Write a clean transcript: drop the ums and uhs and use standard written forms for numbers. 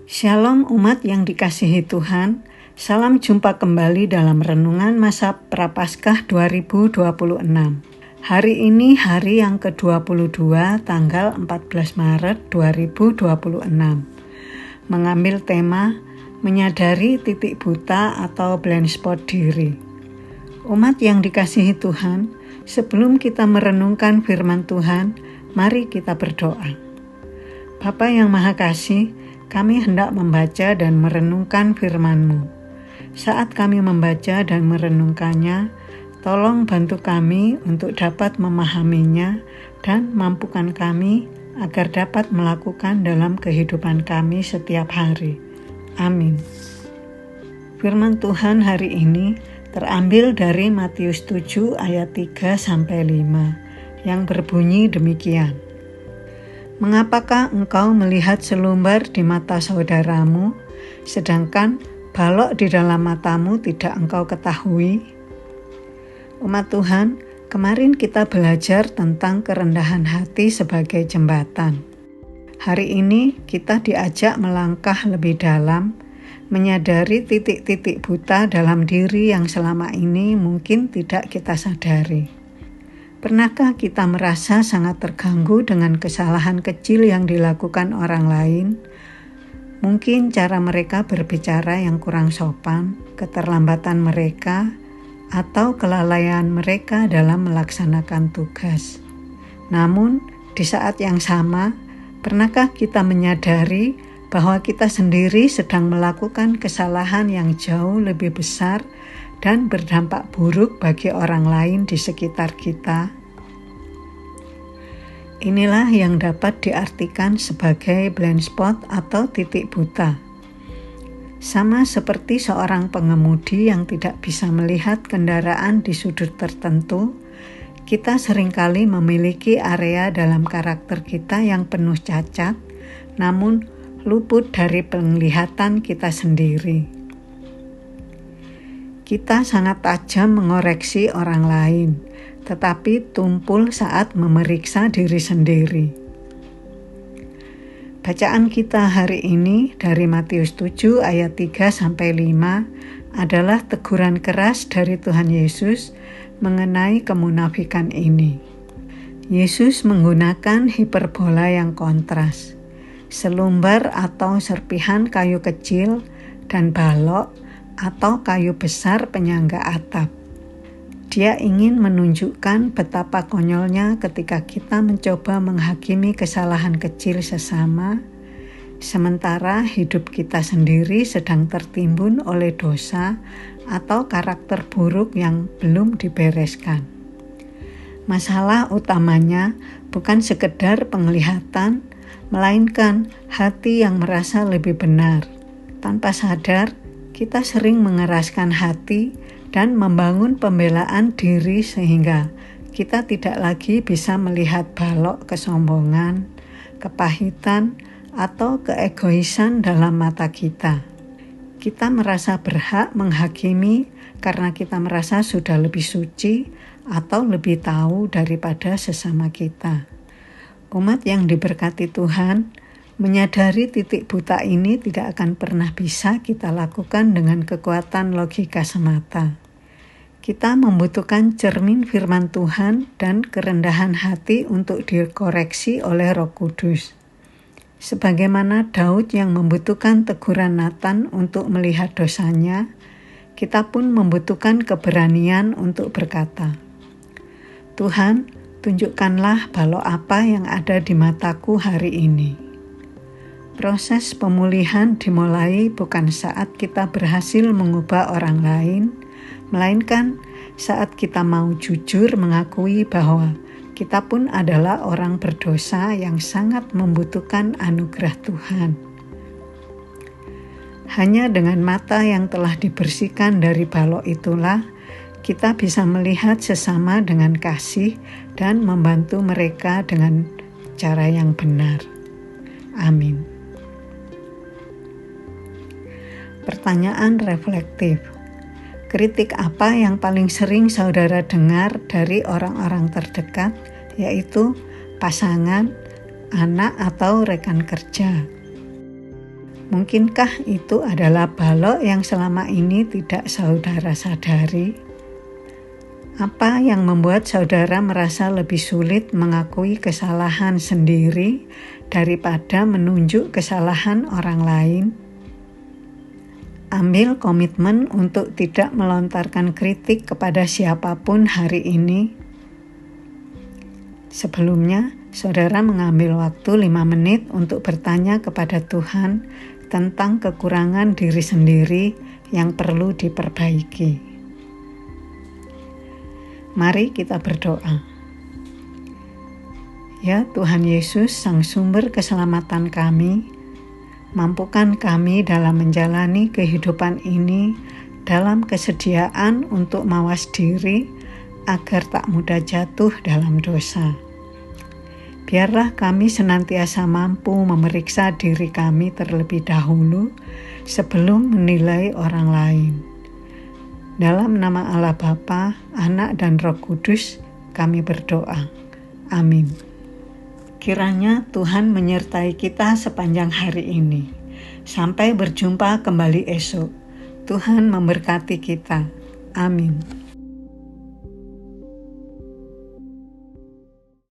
Shalom umat yang dikasihi Tuhan, salam jumpa kembali dalam Renungan Masa Prapaskah 2026. Hari ini hari yang ke-22 tanggal 14 Maret 2026. Mengambil tema menyadari titik buta atau blind spot diri. Umat yang dikasihi Tuhan, sebelum kita merenungkan firman Tuhan, mari kita berdoa. Bapa yang Maha Kasih, kami hendak membaca dan merenungkan firman-Mu. Saat kami membaca dan merenungkannya, tolong bantu kami untuk dapat memahaminya dan mampukan kami agar dapat melakukan dalam kehidupan kami setiap hari. Amin. Firman Tuhan hari ini terambil dari Matius 7 ayat 3-5 yang berbunyi demikian. Mengapakah engkau melihat selumbar di mata saudaramu, sedangkan balok di dalam matamu tidak engkau ketahui? Umat Tuhan, kemarin kita belajar tentang kerendahan hati sebagai jembatan. Hari ini kita diajak melangkah lebih dalam, menyadari titik-titik buta dalam diri yang selama ini mungkin tidak kita sadari. Pernahkah kita merasa sangat terganggu dengan kesalahan kecil yang dilakukan orang lain? Mungkin cara mereka berbicara yang kurang sopan, keterlambatan mereka, atau kelalaian mereka dalam melaksanakan tugas. Namun, di saat yang sama, pernahkah kita menyadari bahwa kita sendiri sedang melakukan kesalahan yang jauh lebih besar dan berdampak buruk bagi orang lain di sekitar kita? Inilah yang dapat diartikan sebagai blind spot atau titik buta. Sama seperti seorang pengemudi yang tidak bisa melihat kendaraan di sudut tertentu, kita seringkali memiliki area dalam karakter kita yang penuh cacat, namun luput dari penglihatan kita sendiri. Kita sangat tajam mengoreksi orang lain, tetapi tumpul saat memeriksa diri sendiri. Bacaan kita hari ini dari Matius 7 ayat 3-5 adalah teguran keras dari Tuhan Yesus mengenai kemunafikan ini. Yesus menggunakan hiperbola yang kontras, selumbar atau serpihan kayu kecil dan balok atau kayu besar penyangga atap. Dia ingin menunjukkan betapa konyolnya ketika kita mencoba menghakimi kesalahan kecil sesama, sementara hidup kita sendiri sedang tertimbun oleh dosa atau karakter buruk yang belum dibereskan. Masalah utamanya bukan sekedar penglihatan, melainkan hati yang merasa lebih benar. Tanpa sadar, kita sering mengeraskan hati dan membangun pembelaan diri sehingga kita tidak lagi bisa melihat balok kesombongan, kepahitan, atau keegoisan dalam mata kita. Kita merasa berhak menghakimi karena kita merasa sudah lebih suci atau lebih tahu daripada sesama kita. Umat yang diberkati Tuhan, menyadari titik buta ini tidak akan pernah bisa kita lakukan dengan kekuatan logika semata. Kita membutuhkan cermin firman Tuhan dan kerendahan hati untuk dikoreksi oleh Roh Kudus. Sebagaimana Daud yang membutuhkan teguran Nathan untuk melihat dosanya, kita pun membutuhkan keberanian untuk berkata, "Tuhan, tunjukkanlah balok apa yang ada di mataku hari ini." Proses pemulihan dimulai bukan saat kita berhasil mengubah orang lain, melainkan saat kita mau jujur mengakui bahwa kita pun adalah orang berdosa yang sangat membutuhkan anugerah Tuhan. Hanya dengan mata yang telah dibersihkan dari balok itulah, kita bisa melihat sesama dengan kasih dan membantu mereka dengan cara yang benar. Amin. Pertanyaan reflektif. Kritik apa yang paling sering saudara dengar dari orang-orang terdekat, yaitu pasangan, anak, atau rekan kerja? Mungkinkah itu adalah balok yang selama ini tidak saudara sadari? Apa yang membuat saudara merasa lebih sulit mengakui kesalahan sendiri daripada menunjuk kesalahan orang lain? Ambil komitmen untuk tidak melontarkan kritik kepada siapapun hari ini. Sebelumnya, saudara mengambil waktu 5 menit untuk bertanya kepada Tuhan tentang kekurangan diri sendiri yang perlu diperbaiki. Mari kita berdoa. Ya Tuhan Yesus, Sang Sumber keselamatan kami, mampukan kami dalam menjalani kehidupan ini dalam kesediaan untuk mawas diri agar tak mudah jatuh dalam dosa. Biarlah kami senantiasa mampu memeriksa diri kami terlebih dahulu sebelum menilai orang lain. Dalam nama Allah Bapa, Anak dan Roh Kudus, kami berdoa. Amin. Kiranya Tuhan menyertai kita sepanjang hari ini. Sampai berjumpa kembali esok. Tuhan memberkati kita. Amin.